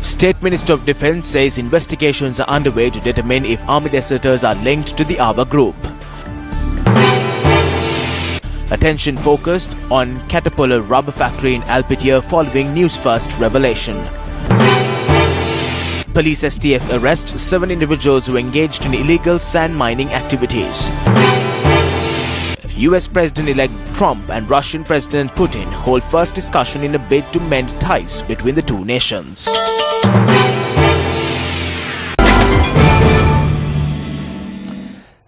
State Minister of Defence says investigations are underway to determine if army deserters are linked to the Ava group. Attention focused on Caterpillar rubber factory in Alpetia following Newsfirst revelation. Police STF arrest 7 individuals who engaged in illegal sand mining activities. US President-elect Trump and Russian President Putin hold first discussion in a bid to mend ties between the two nations.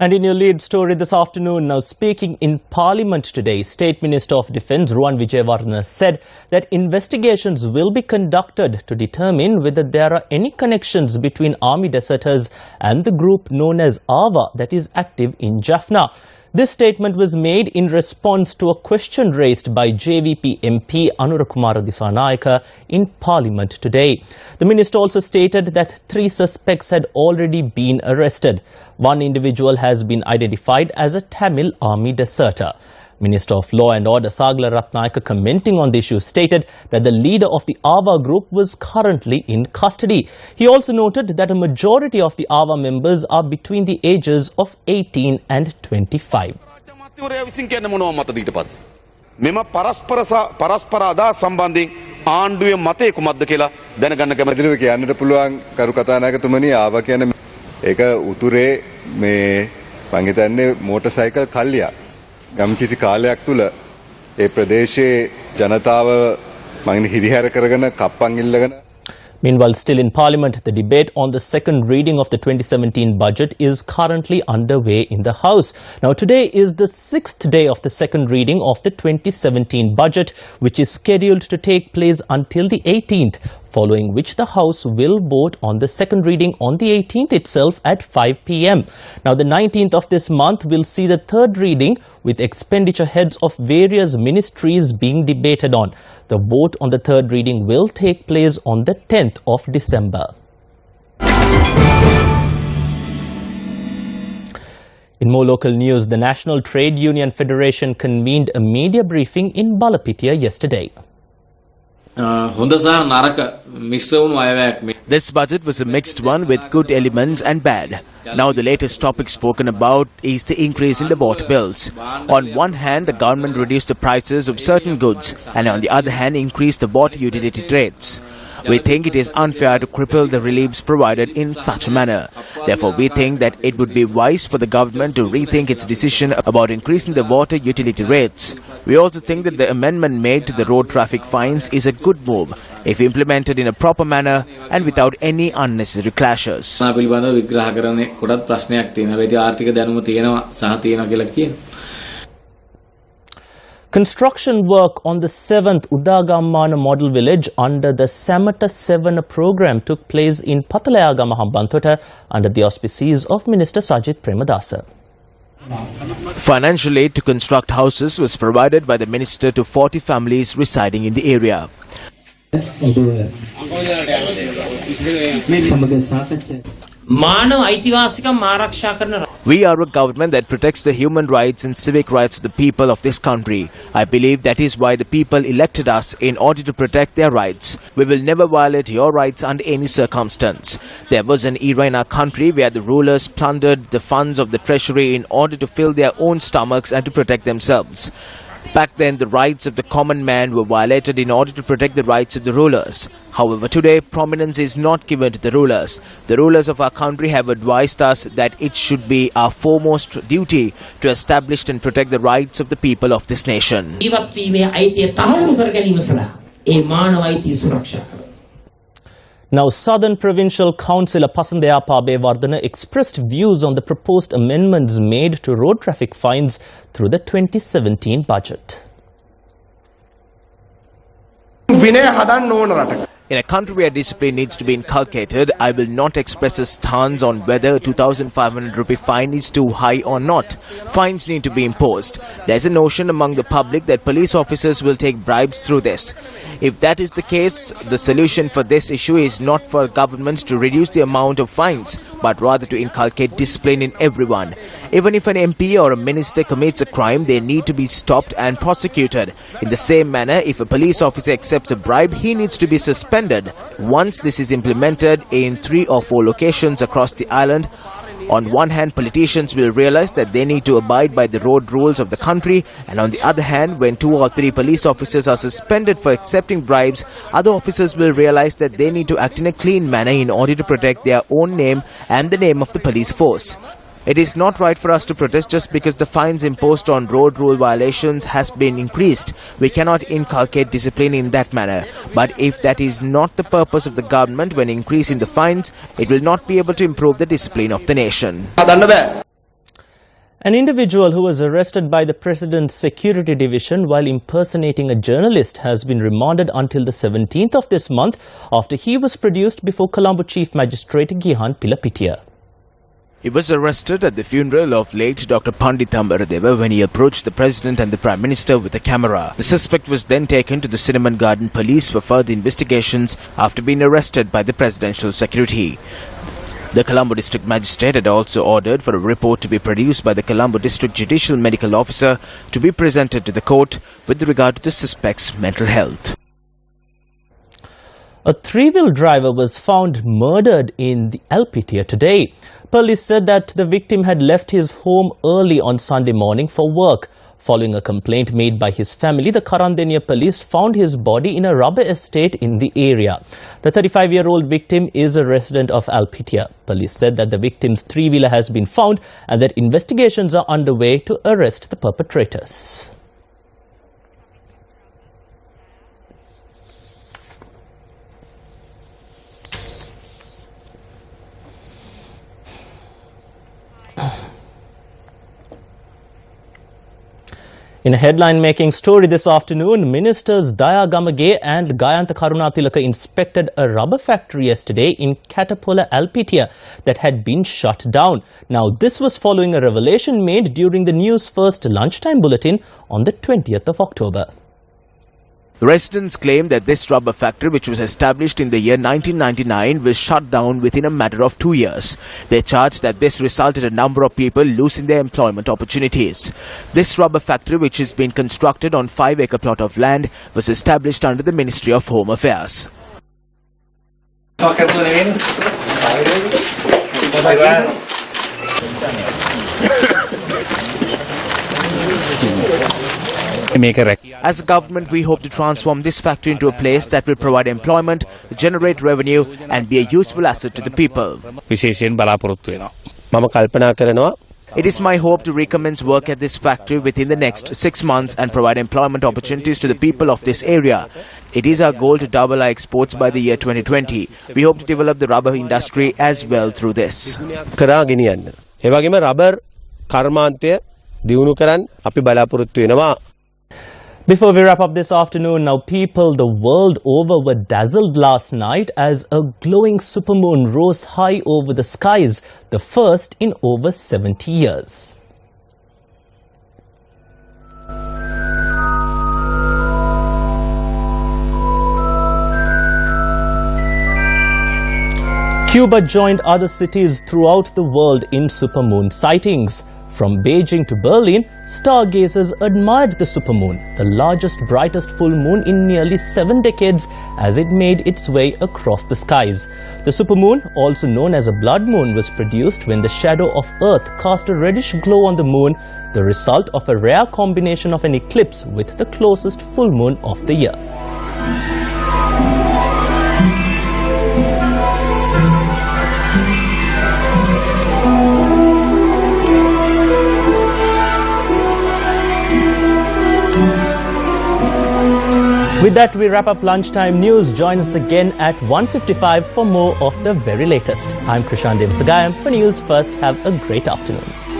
And in your lead story this afternoon, now speaking in Parliament today, State Minister of Defence Ruwan Wijewardena said that investigations will be conducted to determine whether there are any connections between army deserters and the group known as AVA that is active in Jaffna. This statement was made in response to a question raised by JVP MP Anurakumara Disanayaka in Parliament today. The minister also stated that 3 suspects had already been arrested. 1 individual has been identified as a Tamil army deserter. Minister of Law and Order Sagala Ratnayaka, commenting on the issue, stated that the leader of the AVA group was currently in custody. He also noted that a majority of the AVA members are between the ages of 18 and 25. මෙම පරස්පර අදහස් සම්බන්ධයෙන් ආණ්ඩුවේ මතය කුමක්ද කියලා දැනගන්න කැමතියි. කියන්නට පුළුවන් කරු කතානායකතුමනි, ආවා කියන්නේ ඒක උතුරේ මේ මං හිතන්නේ මෝටර් සයිකල් කල්ලියක්. ගම්කිසි කාලයක් තුල ඒ ප්‍රදේශයේ ජනතාව මං හිරිහැර කරගෙන කප්පන් ඉල්ලගෙන. Meanwhile, still in Parliament, the debate on the second reading of the 2017 budget is currently underway in the House. Now, today is the 6th day of the second reading of the 2017 budget, which is scheduled to take place until the 18th, following which the House will vote on the second reading on the 18th itself at 5 p.m. Now, the 19th of this month will see the third reading with expenditure heads of various ministries being debated on. The vote on the third reading will take place on the 10th of December. In more local news, the National Trade Union Federation convened a media briefing in Balapitia yesterday. This budget was a mixed one with good elements and bad. Now the latest topic spoken about is the increase in the water bills. On one hand, the government reduced the prices of certain goods and on the other hand increased the water utility rates. We think it is unfair to cripple the reliefs provided in such a manner. Therefore, we think that it would be wise for the government to rethink its decision about increasing the water utility rates. We also think that the amendment made to the road traffic fines is a good move if implemented in a proper manner and without any unnecessary clashes. Construction work on the 7th Udagammana model village under the Samata 7 program took place in Patalayagama Hambantota under the auspices of Minister Sajith Premadasa. Financial aid to construct houses was provided by the minister to 40 families residing in the area. We are a government that protects the human rights and civic rights of the people of this country. I believe that is why the people elected us, in order to protect their rights. We will never violate your rights under any circumstance. There was an era in our country where the rulers plundered the funds of the treasury in order to fill their own stomachs and to protect themselves. Back then, the rights of the common man were violated in order to protect the rights of the rulers. However, today, prominence is not given to the rulers. The rulers of our country have advised us that it should be our foremost duty to establish and protect the rights of the people of this nation. Now, Southern Provincial Councillor Pasandaya Pabewardena expressed views on the proposed amendments made to road traffic fines through the 2017 budget. In a country where discipline needs to be inculcated, I will not express a stance on whether a 2,500 rupee fine is too high or not. Fines need to be imposed. There is a notion among the public that police officers will take bribes through this. If that is the case, the solution for this issue is not for governments to reduce the amount of fines, but rather to inculcate discipline in everyone. Even if an MP or a minister commits a crime, they need to be stopped and prosecuted. In the same manner, if a police officer accepts a bribe, he needs to be suspended suspended. Once this is implemented in 3 or 4 locations across the island, on one hand, politicians will realize that they need to abide by the road rules of the country, and on the other hand, when 2 or 3 police officers are suspended for accepting bribes, other officers will realize that they need to act in a clean manner in order to protect their own name and the name of the police force. It is not right for us to protest just because the fines imposed on road rule violations has been increased. We cannot inculcate discipline in that manner. But if that is not the purpose of the government when increasing the fines, it will not be able to improve the discipline of the nation. An individual who was arrested by the President's Security Division while impersonating a journalist has been remanded until the 17th of this month after he was produced before Colombo Chief Magistrate Gihan Pilapitiya. He was arrested at the funeral of late Dr. Pandit Ambaradeva when he approached the President and the Prime Minister with a camera. The suspect was then taken to the Cinnamon Garden Police for further investigations after being arrested by the Presidential Security. The Colombo District Magistrate had also ordered for a report to be produced by the Colombo District Judicial Medical Officer to be presented to the court with regard to the suspect's mental health. A 3-wheel driver was found murdered in the Alpitia today. Police said that the victim had left his home early on Sunday morning for work. Following a complaint made by his family, the Karandeniya police found his body in a rubber estate in the area. The 35-year-old victim is a resident of Alpitia. Police said that the victim's 3-wheeler has been found and that investigations are underway to arrest the perpetrators. In a headline-making story this afternoon, Ministers Daya Gamage and Gayantha Karunatilaka inspected a rubber factory yesterday in Katapola, Alpitia that had been shut down. Now, this was following a revelation made during the News1st lunchtime bulletin on the 20th of October. The residents claim that this rubber factory, which was established in the year 1999, was shut down within a matter of 2 years. They charge that this resulted in a number of people losing their employment opportunities. This rubber factory, which has been constructed on 5-acre plot of land, was established under the Ministry of Home Affairs. As a government, we hope to transform this factory into a place that will provide employment, generate revenue and be a useful asset to the people. It is my hope to recommence work at this factory within the next 6 months and provide employment opportunities to the people of this area. It is our goal to double our exports by the year 2020. We hope to develop the rubber industry as well through this. Before we wrap up this afternoon, now people the world over were dazzled last night as a glowing supermoon rose high over the skies, the first in over 70 years. Cuba joined other cities throughout the world in supermoon sightings. From Beijing to Berlin, stargazers admired the supermoon, the largest, brightest full moon in nearly 7 decades, as it made its way across the skies. The supermoon, also known as a blood moon, was produced when the shadow of Earth cast a reddish glow on the moon, the result of a rare combination of an eclipse with the closest full moon of the year. With that, we wrap up Lunchtime News. Join us again at 1:55 for more of the very latest. I'm Krishan Devsagayam for News First. Have a great afternoon.